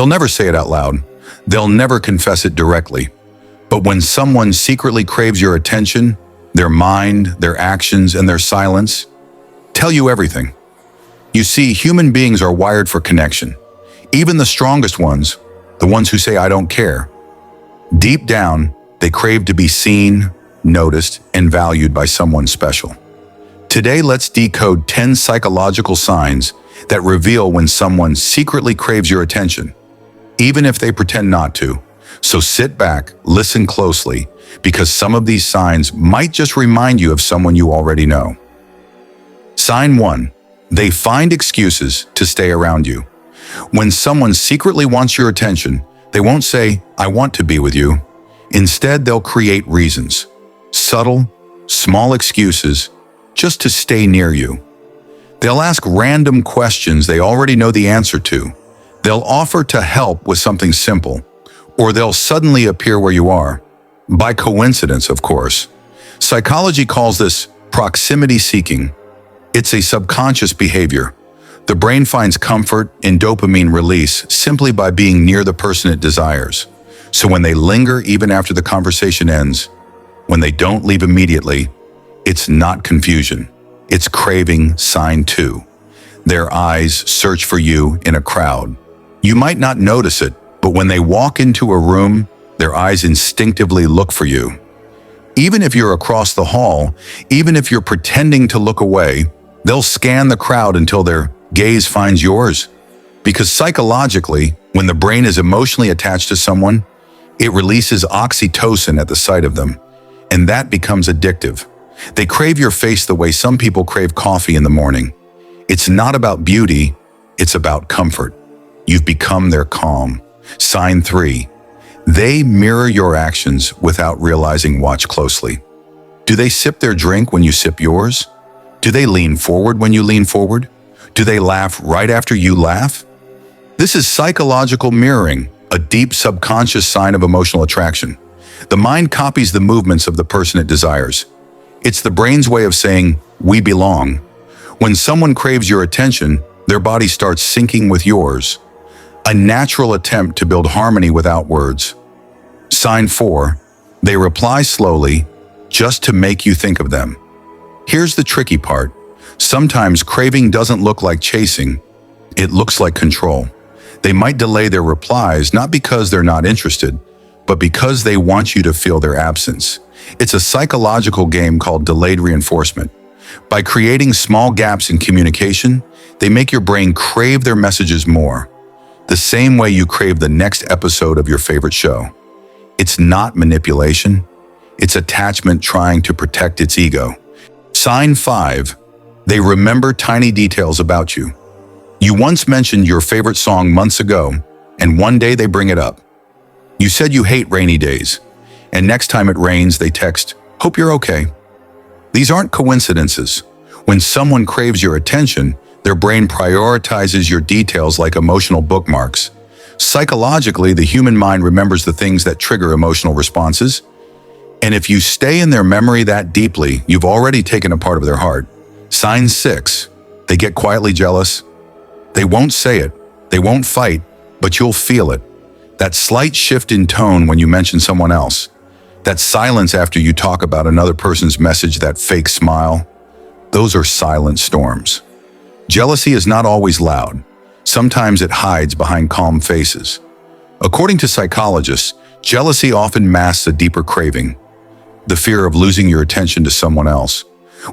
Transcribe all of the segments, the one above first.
They'll never say it out loud. They'll never confess it directly. But when someone secretly craves your attention, their mind, their actions, and their silence tell you everything. You see, human beings are wired for connection. Even the strongest ones, the ones who say, "I don't care," deep down, they crave to be seen, noticed, and valued by someone special. Today, let's decode 10 psychological signs that reveal when someone secretly craves your attention, even if they pretend not to. So sit back, listen closely, because some of these signs might just remind you of someone you already know. Sign 1. They find excuses to stay around you. When someone secretly wants your attention, they won't say, "I want to be with you." Instead, they'll create reasons. Subtle, small excuses just to stay near you. They'll ask random questions they already know the answer to. They'll offer to help with something simple, or they'll suddenly appear where you are. By coincidence, of course. Psychology calls this proximity seeking. It's a subconscious behavior. The brain finds comfort in dopamine release simply by being near the person it desires. So when they linger even after the conversation ends, when they don't leave immediately, it's not confusion. It's craving. Sign 2. Their eyes search for you in a crowd. You might not notice it, but when they walk into a room, their eyes instinctively look for you. Even if you're across the hall, even if you're pretending to look away, they'll scan the crowd until their gaze finds yours. Because psychologically, when the brain is emotionally attached to someone, it releases oxytocin at the sight of them, and that becomes addictive. They crave your face the way some people crave coffee in the morning. It's not about beauty, it's about comfort. You've become their calm. Sign 3. They mirror your actions without realizing. Watch closely. Do they sip their drink when you sip yours? Do they lean forward when you lean forward? Do they laugh right after you laugh? This is psychological mirroring, a deep subconscious sign of emotional attraction. The mind copies the movements of the person it desires. It's the brain's way of saying, "We belong." When someone craves your attention, their body starts syncing with yours. A natural attempt to build harmony without words. Sign 4. They reply slowly, just to make you think of them. Here's the tricky part. Sometimes craving doesn't look like chasing. It looks like control. They might delay their replies not because they're not interested, but because they want you to feel their absence. It's a psychological game called delayed reinforcement. By creating small gaps in communication, they make your brain crave their messages more. The same way you crave the next episode of your favorite show. It's not manipulation. It's attachment trying to protect its ego. Sign 5. They remember tiny details about you. You once mentioned your favorite song months ago, and one day they bring it up. You said you hate rainy days, and next time it rains, they text, "Hope you're okay." These aren't coincidences. When someone craves your attention, their brain prioritizes your details like emotional bookmarks. Psychologically, the human mind remembers the things that trigger emotional responses. And if you stay in their memory that deeply, you've already taken a part of their heart. Sign 6. They get quietly jealous. They won't say it. They won't fight, but you'll feel it. That slight shift in tone when you mention someone else. That silence after you talk about another person's message, that fake smile. Those are silent storms. Jealousy is not always loud. Sometimes it hides behind calm faces. According to psychologists, jealousy often masks a deeper craving, the fear of losing your attention to someone else.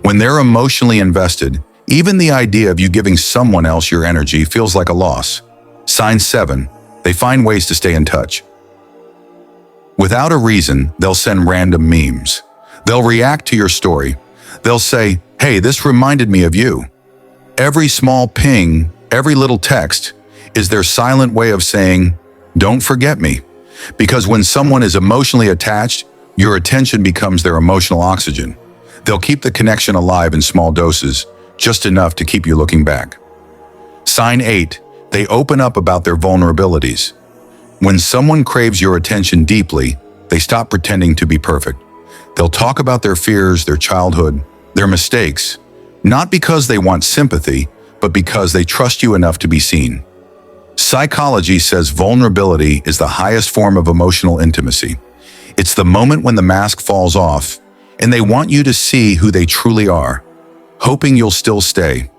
When they're emotionally invested, even the idea of you giving someone else your energy feels like a loss. Sign 7. They find ways to stay in touch. Without a reason, they'll send random memes. They'll react to your story. They'll say, "Hey, this reminded me of you." Every small ping, every little text is their silent way of saying, "Don't forget me." Because when someone is emotionally attached, your attention becomes their emotional oxygen. They'll keep the connection alive in small doses, just enough to keep you looking back. Sign 8. They open up about their vulnerabilities. When someone craves your attention deeply, they stop pretending to be perfect. They'll talk about their fears, their childhood, their mistakes, not because they want sympathy, but because they trust you enough to be seen. Psychology says vulnerability is the highest form of emotional intimacy. It's the moment when the mask falls off, and they want you to see who they truly are, hoping you'll still stay.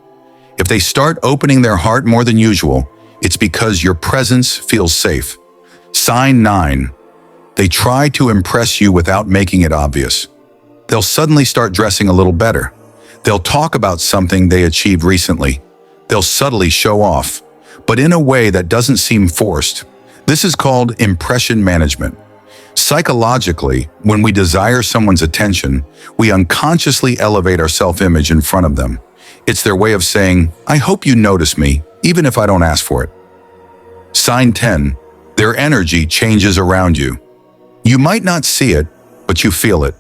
If they start opening their heart more than usual, it's because your presence feels safe. Sign 9. They try to impress you without making it obvious. They'll suddenly start dressing a little better. They'll talk about something they achieved recently. They'll subtly show off, but in a way that doesn't seem forced. This is called impression management. Psychologically, when we desire someone's attention, we unconsciously elevate our self-image in front of them. It's their way of saying, "I hope you notice me, even if I don't ask for it." Sign 10. Their energy changes around you. You might not see it, but you feel it.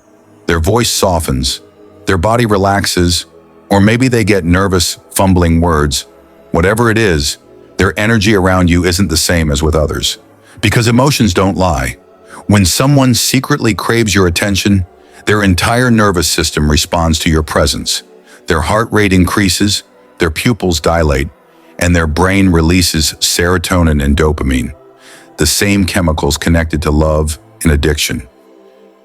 Their voice softens, their body relaxes, or maybe they get nervous, fumbling words. Whatever it is, their energy around you isn't the same as with others. Because emotions don't lie. When someone secretly craves your attention, their entire nervous system responds to your presence. Their heart rate increases, their pupils dilate, and their brain releases serotonin and dopamine, the same chemicals connected to love and addiction.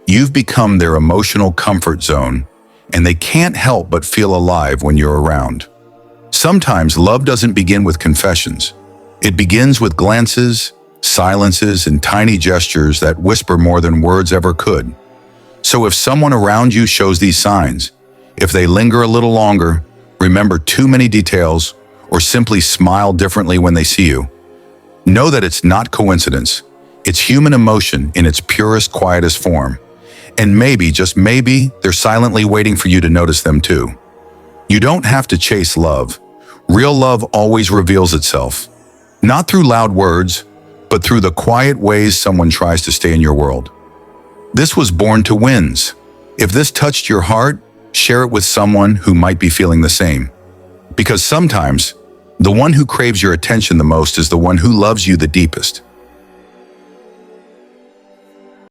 You've become their emotional comfort zone, and they can't help but feel alive when you're around. Sometimes love doesn't begin with confessions. It begins with glances, silences, and tiny gestures that whisper more than words ever could. So if someone around you shows these signs, if they linger a little longer, remember too many details, or simply smile differently when they see you, know that it's not coincidence. It's human emotion in its purest, quietest form. And maybe, just maybe, they're silently waiting for you to notice them too. You don't have to chase love. Real love always reveals itself. Not through loud words, but through the quiet ways someone tries to stay in your world. This was Born to Wins. If this touched your heart, share it with someone who might be feeling the same. Because sometimes, the one who craves your attention the most is the one who loves you the deepest.